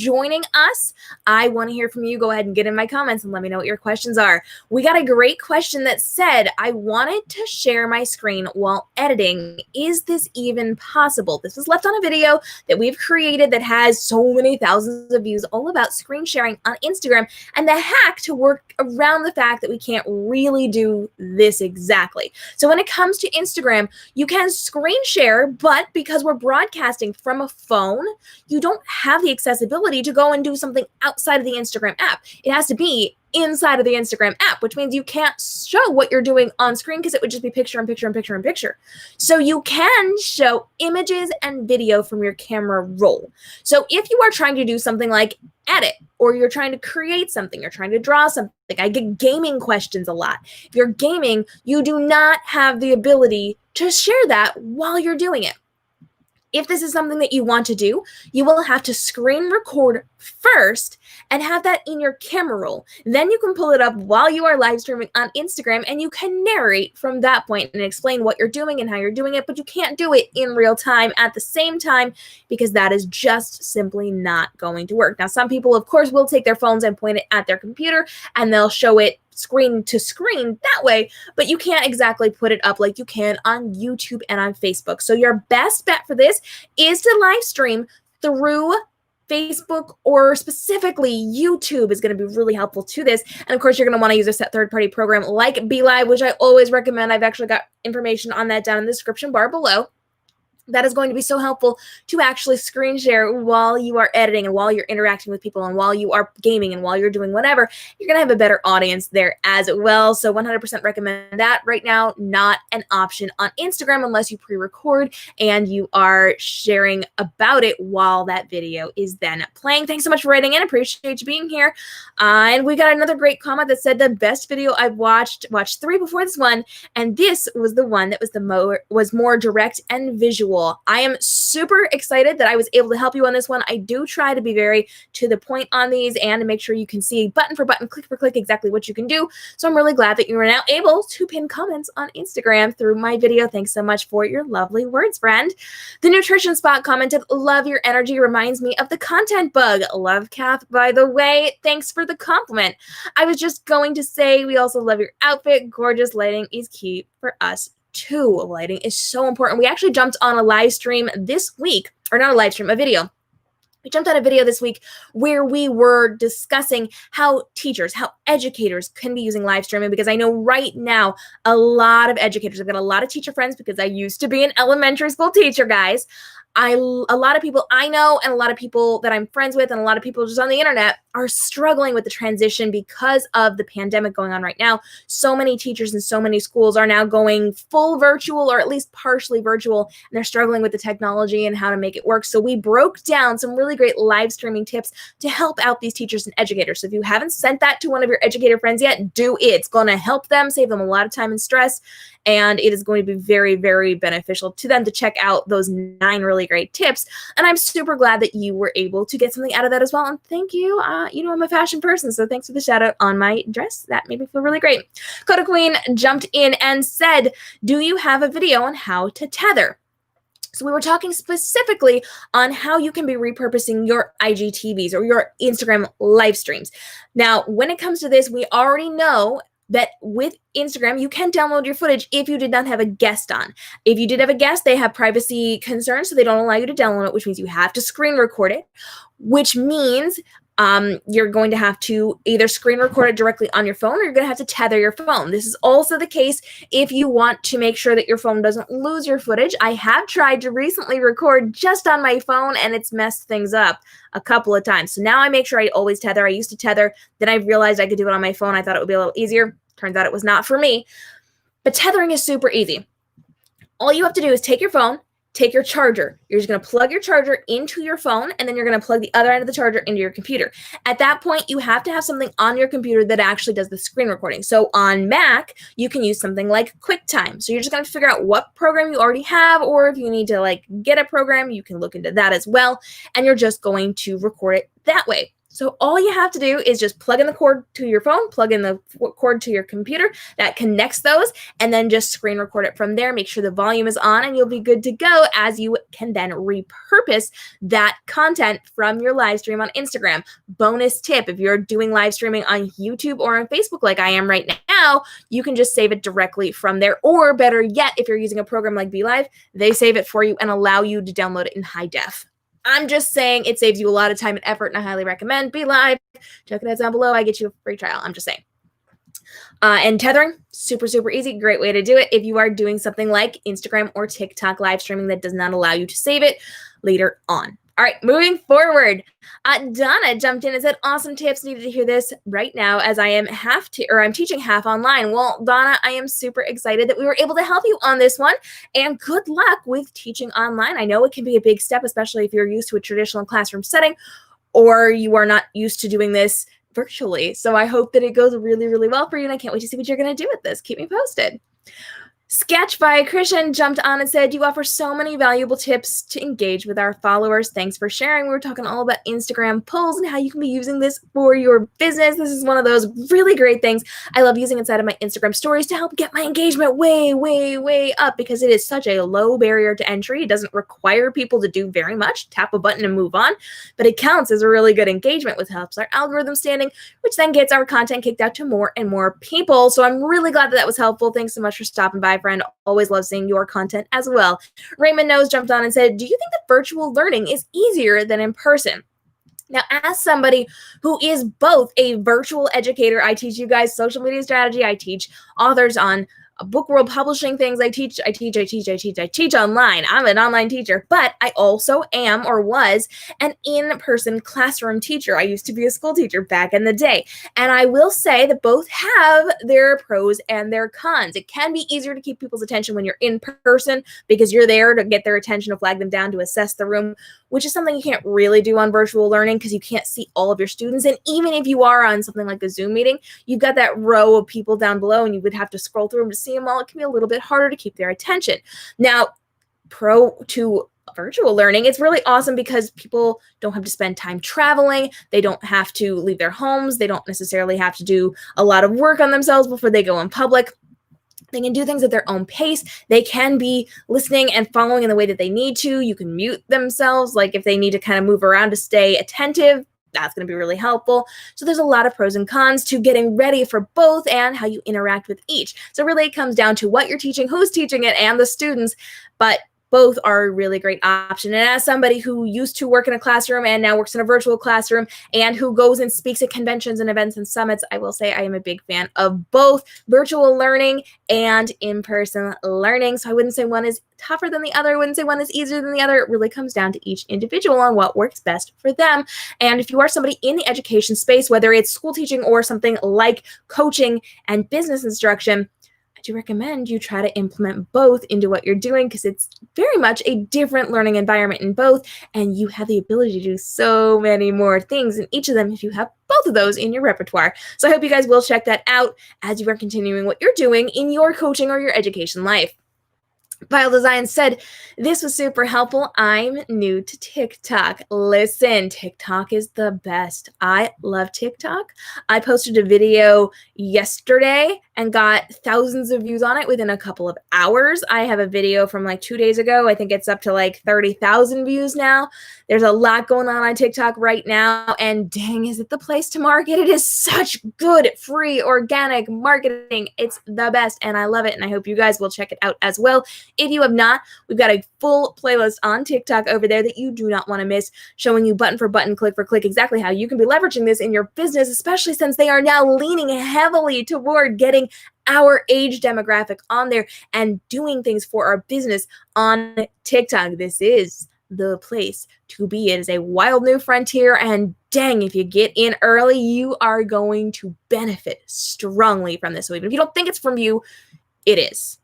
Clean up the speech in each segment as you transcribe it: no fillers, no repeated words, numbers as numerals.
joining us. I want to hear from you. Go ahead and get in my comments and let me know what your questions are. We got a great question that said, I wanted to share my screen while editing. Is this even possible? This was left on a video that we've created that has so many thousands of views, all about screen sharing on Instagram and the hack to work around the fact that we can't really do this exactly. So when it comes to Instagram, you can screen share, but because we're broadcasting from a phone, you don't have the accessibility to go and do something outside of the Instagram app. It has to be inside of the Instagram app, which means you can't show what you're doing on screen because it would just be picture and picture and picture and picture. So you can show images and video from your camera roll. So if you are trying to do something like edit, or you're trying to create something, you're trying to draw something, I get gaming questions a lot. If you're gaming, you do not have the ability to share that while you're doing it. If this is something that you want to do, you will have to screen record first and have that in your camera roll. Then you can pull it up while you are live streaming on Instagram and you can narrate from that point and explain what you're doing and how you're doing it, but you can't do it in real time at the same time because that is just simply not going to work. Now, some people, of course, will take their phones and point it at their computer and they'll show it screen to screen that way, but you can't exactly put it up like you can on YouTube and on Facebook. So your best bet for this is to live stream through Facebook, or specifically YouTube is going to be really helpful to this. And of course, you're going to want to use a set third-party program like BeLive, which I always recommend. I've actually got information on that down in the description bar below. That is going to be so helpful to actually screen share while you are editing and while you're interacting with people and while you are gaming and while you're doing whatever. You're going to have a better audience there as well. So 100% recommend that. Right now, not an option on Instagram unless you pre-record and you are sharing about it while that video is then playing. Thanks so much for writing in. Appreciate you being here. And we got another great comment that said the best video I've watched 3 before this one, and this was the one that was more direct and visual. I am super excited that I was able to help you on this one. I do try to be very to the point on these and to make sure you can see button for button, click for click, exactly what you can do. So I'm really glad that you are now able to pin comments on Instagram through my video. Thanks so much for your lovely words, friend. The Nutrition Spot commented, love your energy, reminds me of the content bug. Love Kath, by the way. Thanks for the compliment. I was just going to say we also love your outfit. Gorgeous lighting is key for us too. Lighting is so important. We actually jumped on a live stream this week, or not a live stream, a video. We jumped on a video this week where we were discussing how teachers, how educators can be using live streaming, because I know right now a lot of educators, I've got a lot of teacher friends because I used to be an elementary school teacher, guys. A lot of people I know and a lot of people that I'm friends with and a lot of people just on the internet are struggling with the transition because of the pandemic going on right now. So many teachers and so many schools are now going full virtual or at least partially virtual, and they're struggling with the technology and how to make it work. So we broke down some really great live streaming tips to help out these teachers and educators. So if you haven't sent that to one of your educator friends yet, do it. It's going to help them, save them a lot of time and stress, and it is going to be very, very beneficial to them to check out those 9 really great tips. And I'm super glad that you were able to get something out of that as well. And thank you. You know, I'm a fashion person, so thanks for the shout out on my dress. That made me feel really great. Coda Queen jumped in and said, do you have a video on how to tether? So we were talking specifically on how you can be repurposing your IGTVs or your Instagram live streams. Now, when it comes to this, we already know that with Instagram, you can download your footage if you did not have a guest on. If you did have a guest, they have privacy concerns, so they don't allow you to download it, which means you have to screen record it, which means you're going to have to either screen record it directly on your phone or you're going to have to tether your phone. This is also the case if you want to make sure that your phone doesn't lose your footage. I have tried to recently record just on my phone and it's messed things up a couple of times. So now I make sure I always tether. I used to tether, then I realized I could do it on my phone. I thought it would be a little easier. Turns out it was not for me. But tethering is super easy. All you have to do is take your phone, take your charger. You're just going to plug your charger into your phone, and then you're going to plug the other end of the charger into your computer. At that point, you have to have something on your computer that actually does the screen recording. So on Mac, you can use something like QuickTime. So you're just going to figure out what program you already have, or if you need to like get a program, you can look into that as well. And you're just going to record it that way. So all you have to do is just plug in the cord to your phone, plug in the cord to your computer that connects those, and then just screen record it from there. Make sure the volume is on and you'll be good to go, as you can then repurpose that content from your live stream on Instagram. Bonus tip, if you're doing live streaming on YouTube or on Facebook like I am right now, you can just save it directly from there. Or better yet, if you're using a program like BeLive, they save it for you and allow you to download it in high def. I'm just saying it saves you a lot of time and effort, and I highly recommend BeLive. Check it out down below. I get you a free trial. I'm just saying. And tethering, super, super easy. Great way to do it if you are doing something like Instagram or TikTok live streaming that does not allow you to save it later on. All right, moving forward. Donna jumped in and said, awesome tips. Needed to hear this right now as I'm teaching half online. Well, Donna, I am super excited that we were able to help you on this one, and good luck with teaching online. I know it can be a big step, especially if you're used to a traditional classroom setting or you are not used to doing this virtually. So I hope that it goes really, really well for you, and I can't wait to see what you're going to do with this. Keep me posted. Sketch by Christian jumped on and said, you offer so many valuable tips to engage with our followers. Thanks for sharing. We were talking all about Instagram polls and how you can be using this for your business. This is one of those really great things. I love using inside of my Instagram stories to help get my engagement way, way, way up, because it is such a low barrier to entry. It doesn't require people to do very much. Tap a button and move on, but it counts as a really good engagement, which helps our algorithm standing, which then gets our content kicked out to more and more people. So I'm really glad that that was helpful. Thanks so much for stopping by, friend. Always love seeing your content as well. Raymond Knows jumped on and said, do you think that virtual learning is easier than in person? Now, as somebody who is both a virtual educator, I teach you guys social media strategy. I teach authors on book world publishing things. I teach online. I'm an online teacher, but I also am or was an in-person classroom teacher. I used to be a school teacher back in the day. And I will say that both have their pros and their cons. It can be easier to keep people's attention when you're in person because you're there to get their attention, to flag them down, to assess the room, which is something you can't really do on virtual learning because you can't see all of your students. And even if you are on something like a Zoom meeting, you've got that row of people down below and you would have to scroll through them to see them all. It can be a little bit harder to keep their attention. Now, pro to virtual learning, it's really awesome because people don't have to spend time traveling. They don't have to leave their homes. They don't necessarily have to do a lot of work on themselves before they go in public. They can do things at their own pace. They can be listening and following in the way that they need to. You can mute themselves, like if they need to kind of move around to stay attentive. That's going to be really helpful. So there's a lot of pros and cons to getting ready for both and how you interact with each. So really it comes down to what you're teaching, who's teaching it, and the students. But both are a really great option. And as somebody who used to work in a classroom and now works in a virtual classroom and who goes and speaks at conventions and events and summits, I will say I am a big fan of both virtual learning and in-person learning. So I wouldn't say one is tougher than the other. I wouldn't say one is easier than the other. It really comes down to each individual on what works best for them. And if you are somebody in the education space, whether it's school teaching or something like coaching and business instruction, I do recommend you try to implement both into what you're doing because it's very much a different learning environment in both, and you have the ability to do so many more things in each of them if you have both of those in your repertoire. So I hope you guys will check that out as you are continuing what you're doing in your coaching or your education life. Vile Design said, this was super helpful. I'm new to TikTok. Listen, TikTok is the best. I love TikTok. I posted a video yesterday and got thousands of views on it within a couple of hours. I have a video from like 2 days ago. I think it's up to like 30,000 views now. There's a lot going on TikTok right now, and dang, is it the place to market? It is such good, free, organic marketing. It's the best, and I love it, and I hope you guys will check it out as well. If you have not, we've got a full playlist on TikTok over there that you do not want to miss, showing you button for button, click for click, exactly how you can be leveraging this in your business, especially since they are now leaning heavily toward getting our age demographic on there and doing things for our business on TikTok. This is the place to be. It is a wild new frontier, and dang, if you get in early, you are going to benefit strongly from this. So even if you don't think it's from you, it is.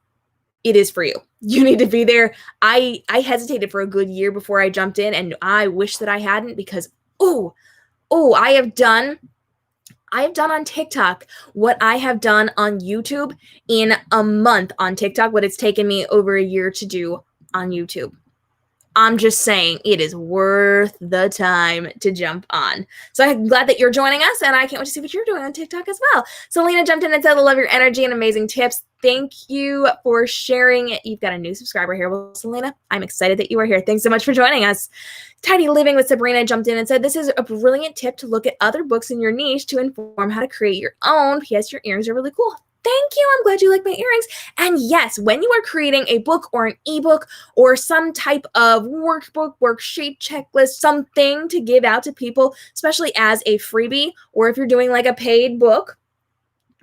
It is for you. You need to be there. I hesitated for a good year before I jumped in, and I wish that I hadn't because, I have done on TikTok what I have done on YouTube in a month on TikTok, what it's taken me over a year to do on YouTube. I'm just saying it is worth the time to jump on. So I'm glad that you're joining us, and I can't wait to see what you're doing on TikTok as well. Selena jumped in and said, I love your energy and amazing tips. Thank you for sharing. You've got a new subscriber here. Well, Selena, I'm excited that you are here. Thanks so much for joining us. Tidy Living with Sabrina jumped in and said, this is a brilliant tip to look at other books in your niche to inform how to create your own. P.S. Your earrings are really cool. Thank you. I'm glad you like my earrings. And yes, when you are creating a book or an ebook or some type of workbook, worksheet, checklist, something to give out to people, especially as a freebie, or if you're doing like a paid book,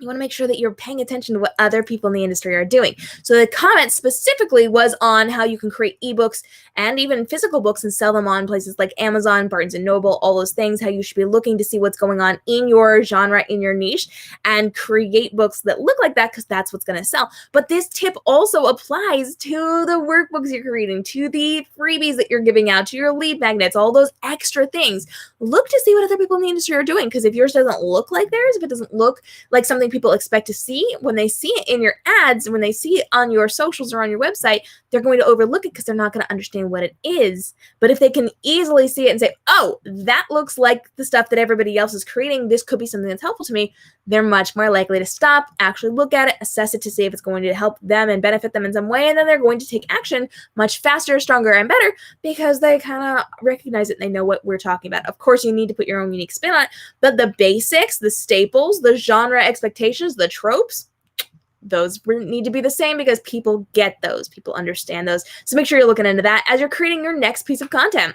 you want to make sure that you're paying attention to what other people in the industry are doing. So the comment specifically was on how you can create ebooks and even physical books and sell them on places like Amazon, Barnes & Noble, all those things, how you should be looking to see what's going on in your genre, in your niche, and create books that look like that because that's what's going to sell. But this tip also applies to the workbooks you're creating, to the freebies that you're giving out, to your lead magnets, all those extra things. Look to see what other people in the industry are doing, because if yours doesn't look like theirs, if it doesn't look like something people expect to see, when they see it in your ads, when they see it on your socials or on your website, they're going to overlook it because they're not going to understand what it is. But if they can easily see it and say, oh, that looks like the stuff that everybody else is creating, this could be something that's helpful to me, they're much more likely to stop, actually look at it, assess it to see if it's going to help them and benefit them in some way, and then they're going to take action much faster, stronger, and better because they kind of recognize it and they know what we're talking about. Of course, you need to put your own unique spin on it, but the basics, the staples, the genre expectations, the tropes, those need to be the same because people get those. People understand those. So make sure you're looking into that as you're creating your next piece of content.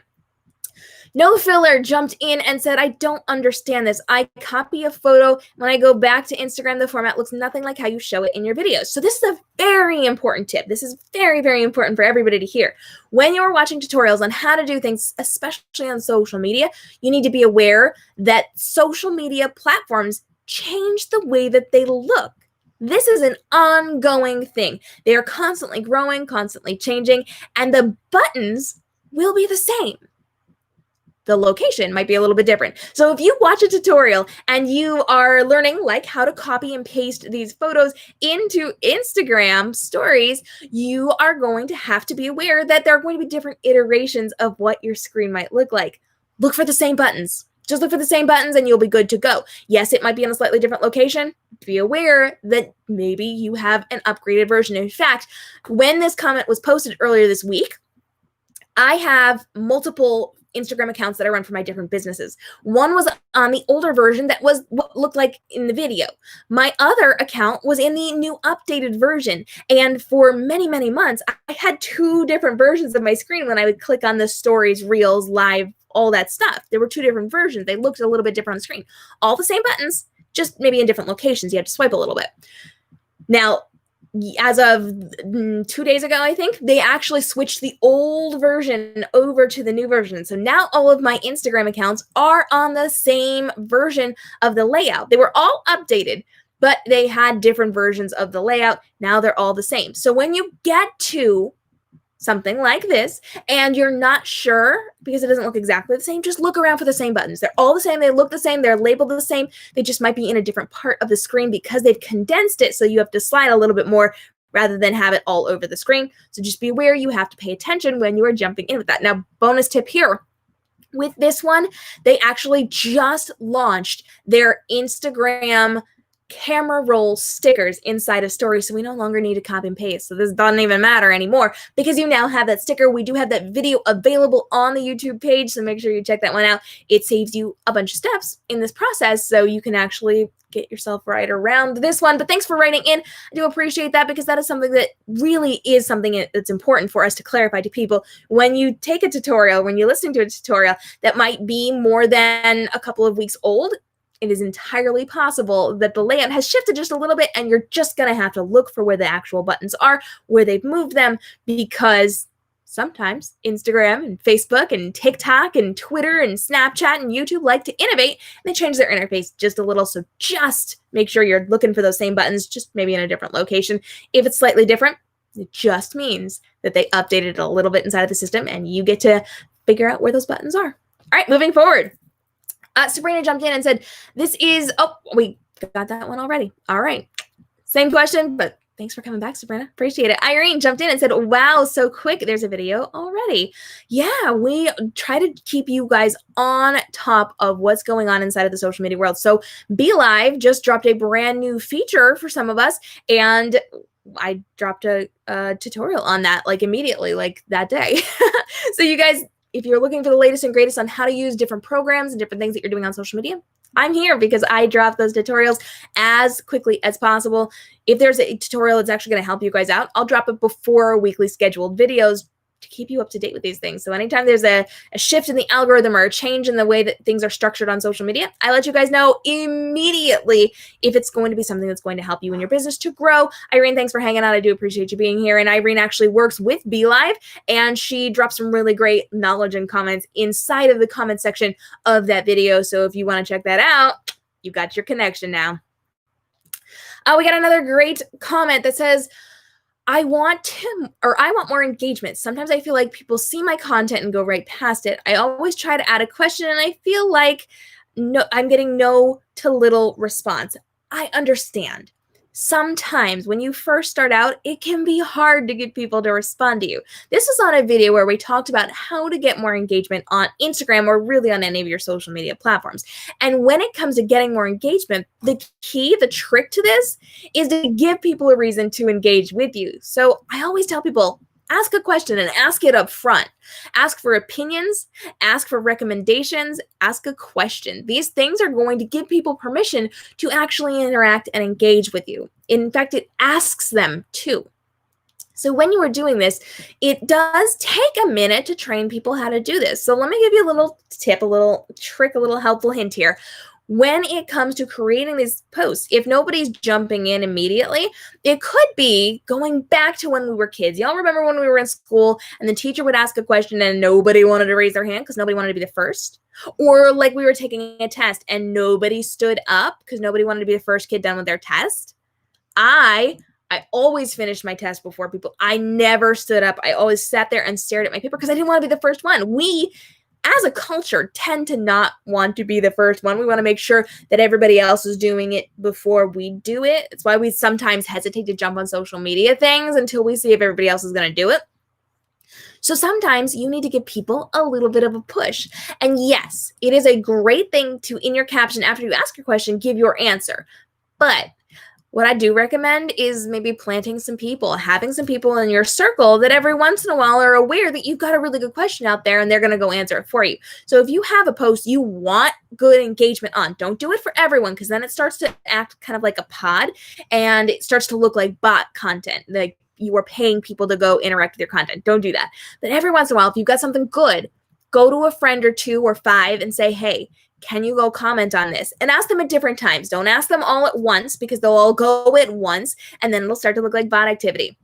No Filler jumped in and said, I don't understand this. I copy a photo. When I go back to Instagram, the format looks nothing like how you show it in your videos. So this is a very important tip. This is very, very important for everybody to hear. When you're watching tutorials on how to do things, especially on social media, you need to be aware that social media platforms change the way that they look. This is an ongoing thing. They are constantly growing, constantly changing, and the buttons will be the same. The location might be a little bit different. So if you watch a tutorial and you are learning like how to copy and paste these photos into Instagram stories, you are going to have to be aware that there are going to be different iterations of what your screen might look like. Look for the same buttons. Just look for the same buttons and you'll be good to go. Yes, it might be in a slightly different location. Be aware that maybe you have an upgraded version. In fact, when this comment was posted earlier this week, I have multiple Instagram accounts that I run for my different businesses. One was on the older version that was what looked like in the video. My other account was in the new updated version. And for many, many months, I had two different versions of my screen when I would click on the stories, reels, live, all that stuff. There were two different versions. They looked a little bit different on the screen. All the same buttons, just maybe in different locations. You have to swipe a little bit. Now, as of 2 days ago, I think, they actually switched the old version over to the new version. So now all of my Instagram accounts are on the same version of the layout. They were all updated, but they had different versions of the layout. Now they're all the same. So when you get to something like this and you're not sure because it doesn't look exactly the same, just look around for the same buttons. They're all the same. They look the same. They're labeled the same. They just might be in a different part of the screen because they've condensed it. So you have to slide a little bit more rather than have it all over the screen. So just be aware you have to pay attention when you are jumping in with that. Now, bonus tip here. With this one, they actually just launched their Instagram camera roll stickers inside of stories, so we no longer need to copy and paste. So this doesn't even matter anymore because you now have that sticker. We do have that video available on the YouTube page, so make sure you check that one out. It saves you a bunch of steps in this process, so you can actually get yourself right around this one. But thanks for writing in. I do appreciate that because that is something that really is something that's important for us to clarify to people. When you take a tutorial, when you're listening to a tutorial that might be more than a couple of weeks old, it is entirely possible that the layout has shifted just a little bit and you're just going to have to look for where the actual buttons are, where they've moved them, because sometimes Instagram and Facebook and TikTok and Twitter and Snapchat and YouTube like to innovate and they change their interface just a little. So just make sure you're looking for those same buttons, just maybe in a different location. If it's slightly different, it just means that they updated it a little bit inside of the system and you get to figure out where those buttons are. All right, moving forward. Sabrina jumped in and said, this is, oh, we got that one already. All right. Same question, but Thanks for coming back, Sabrina. Appreciate it. Irene jumped in and said, wow, so quick. There's a video already. Yeah, we try to keep you guys on top of what's going on inside of the social media world. So Be Live just dropped a brand new feature for some of us, and I dropped a tutorial on that like immediately, like that day. So you guys, if you're looking for the latest and greatest on how to use different programs and different things that you're doing on social media, I'm here because I drop those tutorials as quickly as possible. If there's a tutorial that's actually going to help you guys out, I'll drop it before weekly scheduled videos to keep you up to date with these things. So anytime there's a shift in the algorithm or a change in the way that things are structured on social media, I let you guys know immediately if it's going to be something that's going to help you in your business to grow. Irene, thanks for hanging out. I do appreciate you being here. And Irene actually works with Be Live, and she drops some really great knowledge and comments inside of the comment section of that video. So if you want to check that out, you got your connection now. We got another great comment that says, I want more engagement. Sometimes I feel like people see my content and go right past it. I always try to add a question and I feel like I'm getting no to little response. I understand. Sometimes when you first start out, it can be hard to get people to respond to you. This is on a video where we talked about how to get more engagement on Instagram or really on any of your social media platforms. And when it comes to getting more engagement, the key, the trick to this is to give people a reason to engage with you. So I always tell people, ask a question and ask it up front. Ask for opinions, ask for recommendations, ask a question. These things are going to give people permission to actually interact and engage with you. In fact, it asks them to. So when you are doing this, it does take a minute to train people how to do this. So let me give you a little tip, a little trick, a little helpful hint here. When it comes to creating these posts, if nobody's jumping in immediately, it could be going back to when we were kids. Y'all remember when we were in school and the teacher would ask a question and nobody wanted to raise their hand because nobody wanted to be the first? Or like we were taking a test and nobody stood up because nobody wanted to be the first kid done with their test? I always finished my test before people. I never stood up. I always sat there and stared at my paper because I didn't want to be the first one. We, as a culture, tend to not want to be the first one. We want to make sure that everybody else is doing it before we do it. It's why we sometimes hesitate to jump on social media things until we see if everybody else is going to do it. So sometimes you need to give people a little bit of a push. And yes, it is a great thing to, in your caption, after you ask your question, give your answer. But what I do recommend is maybe planting some people, having some people in your circle that every once in a while are aware that you've got a really good question out there and they're going to go answer it for you. So if you have a post you want good engagement on, don't do it for everyone because then it starts to act kind of like a pod and it starts to look like bot content, like you are paying people to go interact with your content. Don't do that. But every once in a while, if you've got something good, go to a friend or 2 or 5 and say, hey, can you go comment on this? And ask them at different times. Don't ask them all at once because they'll all go at once and then it'll start to look like bot activity.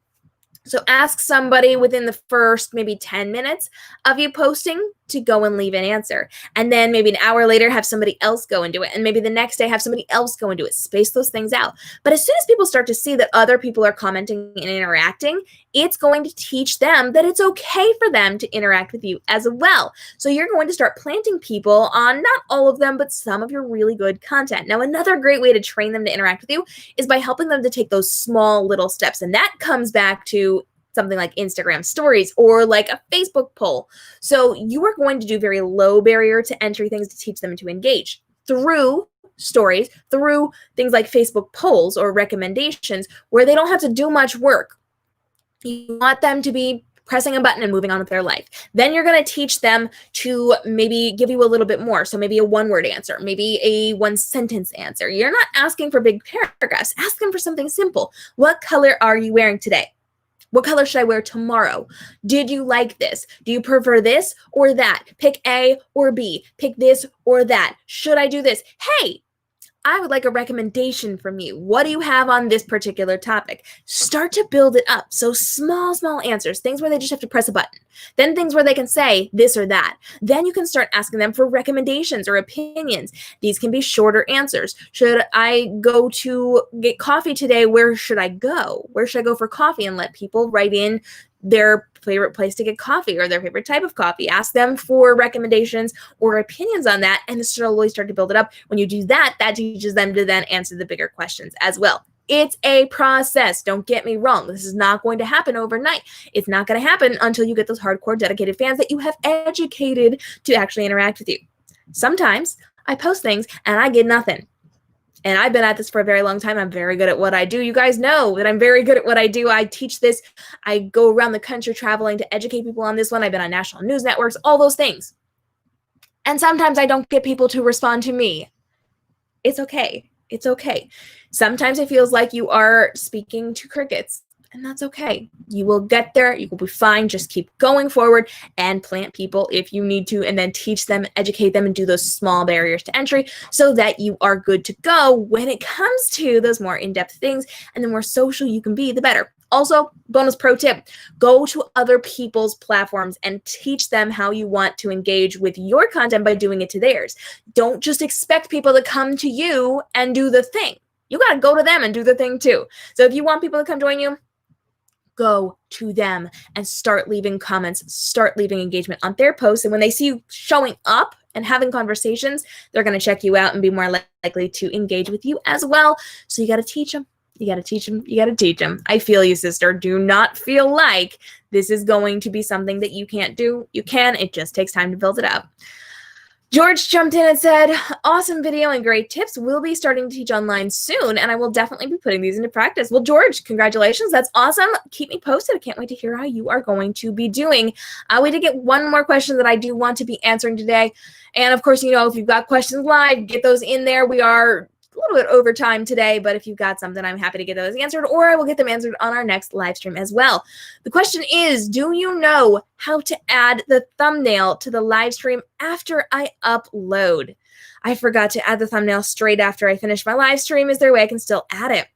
So ask somebody within the first maybe 10 minutes of you posting to go and leave an answer. And then maybe an hour later, have somebody else go and do it. And maybe the next day, have somebody else go and do it. Space those things out. But as soon as people start to see that other people are commenting and interacting, it's going to teach them that it's okay for them to interact with you as well. So you're going to start planting people on not all of them, but some of your really good content. Now, another great way to train them to interact with you is by helping them to take those small little steps. And that comes back to something like Instagram stories or like a Facebook poll. So you are going to do very low barrier to entry things to teach them to engage through stories, through things like Facebook polls or recommendations where they don't have to do much work. You want them to be pressing a button and moving on with their life. Then you're going to teach them to maybe give you a little bit more. So maybe a one-word answer, maybe a one-sentence answer. You're not asking for big paragraphs. Ask them for something simple. What color are you wearing today? What color should I wear tomorrow? Did you like this? Do you prefer this or that? Pick A or B. Pick this or that. Should I do this? Hey, I would like a recommendation from you. What do you have on this particular topic? Start to build it up. So small answers, things where they just have to press a button. Then things where they can say this or that. Then you can start asking them for recommendations or opinions. These can be shorter answers. Should I go to get coffee today? Where should I go? Where should I go for coffee? And let people write in their favorite place to get coffee or their favorite type of coffee. Ask them for recommendations or opinions on that and slowly start to build it up. When you do that, that teaches them to then answer the bigger questions as well. It's a process. Don't get me wrong. This is not going to happen overnight. It's not going to happen until you get those hardcore dedicated fans that you have educated to actually interact with you. Sometimes I post things and I get nothing. And I've been at this for a very long time. I'm very good at what I do. You guys know that I'm very good at what I do. I teach this. I go around the country traveling to educate people on this one. I've been on national news networks, all those things. And sometimes I don't get people to respond to me. It's okay. It's okay. Sometimes it feels like you are speaking to crickets, and that's okay. You will get there. You will be fine. Just keep going forward and plant people if you need to, and then teach them, educate them, and do those small barriers to entry so that you are good to go when it comes to those more in-depth things. And the more social you can be, the better. Also, bonus pro tip, go to other people's platforms and teach them how you want to engage with your content by doing it to theirs. Don't just expect people to come to you and do the thing. You got to go to them and do the thing too. So if you want people to come join you, go to them and start leaving comments, start leaving engagement on their posts. And when they see you showing up and having conversations, they're going to check you out and be more likely to engage with you as well. So you got to teach them. You got to teach them. You got to teach them. I feel you, sister. Do not feel like this is going to be something that you can't do. You can. It just takes time to build it up. George jumped in and said, awesome video and great tips. We'll be starting to teach online soon, and I will definitely be putting these into practice. Well, George, congratulations. That's awesome. Keep me posted. I can't wait to hear how you are going to be doing. We did get one more question that I do want to be answering today. And, of course, you know, if you've got questions live, get those in there. We are a little bit over time today, but if you've got something, I'm happy to get those answered, or I will get them answered on our next live stream as well. The question is, do you know how to add the thumbnail to the live stream after I upload? I forgot to add the thumbnail straight after I finish my live stream. Is there a way I can still add it?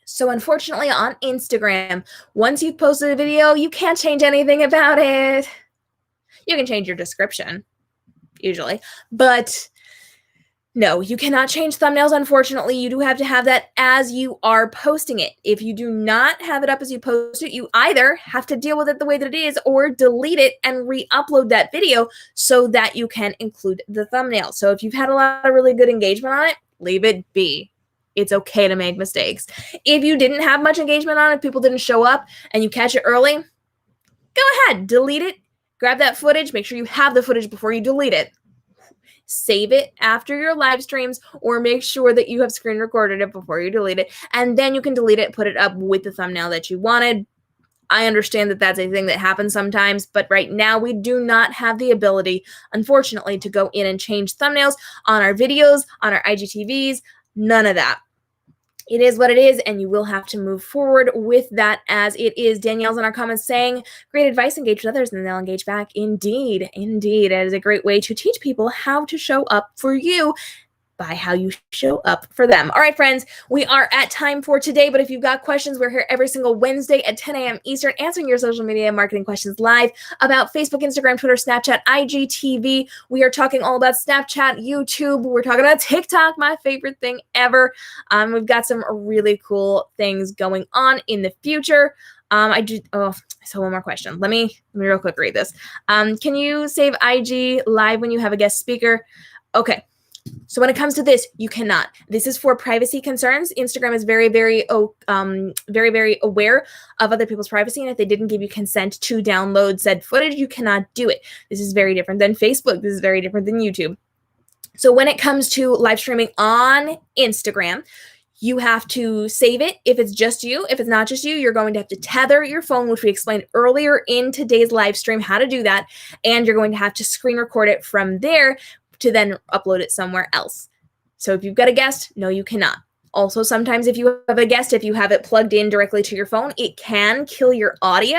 So unfortunately on Instagram, once you've posted a video, you can't change anything about it. You can change your description, usually, but no, you cannot change thumbnails, unfortunately. You do have to have that as you are posting it. If you do not have it up as you post it, you either have to deal with it the way that it is or delete it and re-upload that video so that you can include the thumbnail. So if you've had a lot of really good engagement on it, leave it be. It's okay to make mistakes. If you didn't have much engagement on it, people didn't show up, and you catch it early, go ahead, delete it, grab that footage, make sure you have the footage before you delete it. Save it after your live streams, or make sure that you have screen recorded it before you delete it, and then you can delete it, put it up with the thumbnail that you wanted. I understand that that's a thing that happens sometimes, but right now we do not have the ability, unfortunately, to go in and change thumbnails on our videos, on our IGTVs, none of that. It is what it is, and you will have to move forward with that as it is. Danielle's in our comments saying, great advice, engage with others, and then they'll engage back. Indeed, indeed. It is a great way to teach people how to show up for you by how you show up for them. All right, friends, we are at time for today, but if you've got questions, we're here every single Wednesday at 10 a.m. Eastern, answering your social media marketing questions live about Facebook, Instagram, Twitter, Snapchat, IGTV. We are talking all about Snapchat, YouTube. We're talking about TikTok, my favorite thing ever. We've got some really cool things going on in the future. I saw one more question. Let me real quick read this. Can you save IG live when you have a guest speaker? Okay. So when it comes to this, you cannot. This is for privacy concerns. Instagram is very, very aware of other people's privacy. And if they didn't give you consent to download said footage, you cannot do it. This is very different than Facebook. This is very different than YouTube. So when it comes to live streaming on Instagram, you have to save it if it's just you. If it's not just you, you're going to have to tether your phone, which we explained earlier in today's live stream how to do that. And you're going to have to screen record it from there to then upload it somewhere else. So if you've got a guest, no, you cannot. Also, sometimes if you have a guest, if you have it plugged in directly to your phone, it can kill your audio.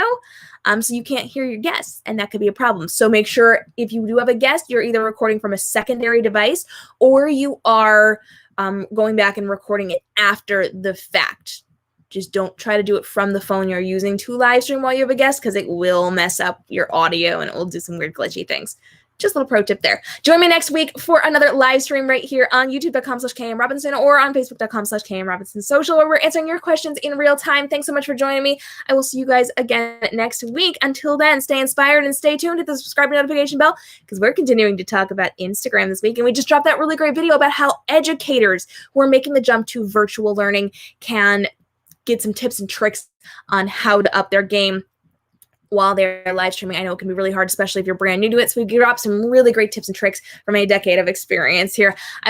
So you can't hear your guests, and that could be a problem. So make sure if you do have a guest, you're either recording from a secondary device or you are going back and recording it after the fact. Just don't try to do it from the phone you're using to live stream while you have a guest, because it will mess up your audio and it will do some weird glitchy things. Just a little pro tip there. Join me next week for another live stream right here on youtube.com/KMRobinson or on facebook.com/KMRobinsonSocial, where we're answering your questions in real time. Thanks so much for joining me. I will see you guys again next week. Until then, stay inspired and stay tuned. Hit the subscribe notification bell because we're continuing to talk about Instagram this week. And we just dropped that really great video about how educators who are making the jump to virtual learning can get some tips and tricks on how to up their game while they're live streaming. I know it can be really hard, especially if you're brand new to it. So we drop some really great tips and tricks from a decade of experience here. I will